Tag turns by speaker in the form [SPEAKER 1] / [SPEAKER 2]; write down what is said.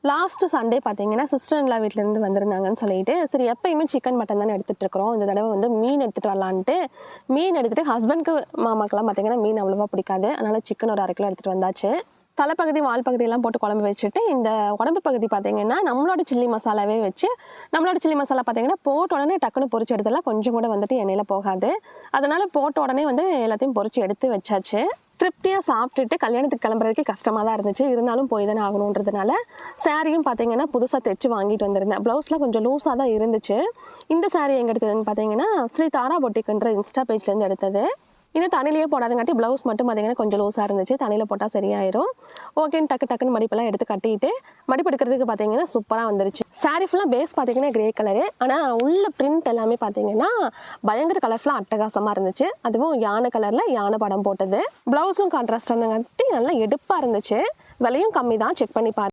[SPEAKER 1] Last Sunday பார்த்தீங்கன்னா சிஸ்டர்-இன்-லா வீட்டிலேருந்து வந்திருந்தாங்கன்னு சொல்லிட்டு, சரி எப்பயுமே சிக்கன் மட்டன் தானே எடுத்துகிட்டு இருக்கிறோம், இந்த தடவை வந்து மீன் எடுத்துகிட்டு வரலான்ட்டு மீன் எடுத்துகிட்டு ஹஸ்பண்ட்க்கு மாமாக்கெல்லாம் பார்த்தீங்கன்னா மீன் அவ்வளோவா பிடிக்காது. அதனால் சிக்கன் ஒரு 1/2 கிலோ எடுத்துகிட்டு வந்தாச்சு. தலைப்பகுதி வால் பகுதியெல்லாம் போட்டு குழம்பு வச்சுட்டு, இந்த உடம்பு பகுதி பார்த்தீங்கன்னா நம்மளோட சில்லி மசாலாவே வச்சு, நம்மளோட சில்லி மசாலா பார்த்தீங்கன்னா போட்ட உடனே டக்குன்னு பொரிச்சு எடுத்துடலாம். கொஞ்சம் கூட வந்துட்டு எண்ணெயில் போகாது. அதனால் போட்ட உடனே வந்து எல்லாத்தையும் பொரிச்சு எடுத்து வச்சாச்சு. திருப்தியாக சாப்பிட்டுட்டு கல்யாணத்துக்கு கிளம்புறதுக்கு கஷ்டமாக தான் இருந்துச்சு. இருந்தாலும் போய் தானே ஆகணுன்றதுனால சாரியும் பார்த்தீங்கன்னா புதுசாக தைச்சு வாங்கிட்டு வந்திருந்தேன். ப்ளவுஸ்லாம் கொஞ்சம் லூஸாக தான் இருந்துச்சு. இந்த சாரி எங்கே எடுத்ததுன்னு பார்த்தீங்கன்னா ஸ்ரீ தாரா பொட்டிக்குன்ற இன்ஸ்டா பேஜ்லேருந்து எடுத்தது. இன்னும் தண்ணியிலேயே போடாதங்காட்டி ப்ளவுஸ் மட்டும் பார்த்தீங்கன்னா கொஞ்சம் லூஸாக இருந்துச்சு. தண்ணியில் போட்டால் சரியாயிரும். ஓகேன்னு டக்குன்னு மடிப்பெல்லாம் எடுத்து கட்டிட்டு மடிப்பு எடுக்கிறதுக்கு பார்த்தீங்கன்னா சூப்பராக வந்துருச்சு. சாரி ஃபுல்லாக பேஸ் பார்த்தீங்கன்னா கிரே கலரு. ஆனால் உள்ள பிரிண்ட் எல்லாமே பார்த்தீங்கன்னா பயங்கர கலர்ஃபுல்லாக அட்டகாசமாக இருந்துச்சு. அதுவும் யானை கலரில் யானை படம் போட்டது. ப்ளவுஸும் கான்ட்ராஸ்ட் வந்தங்காட்டி நல்லா எடுப்பாக இருந்துச்சு. விலையும் கம்மி தான், செக் பண்ணி பாருங்க.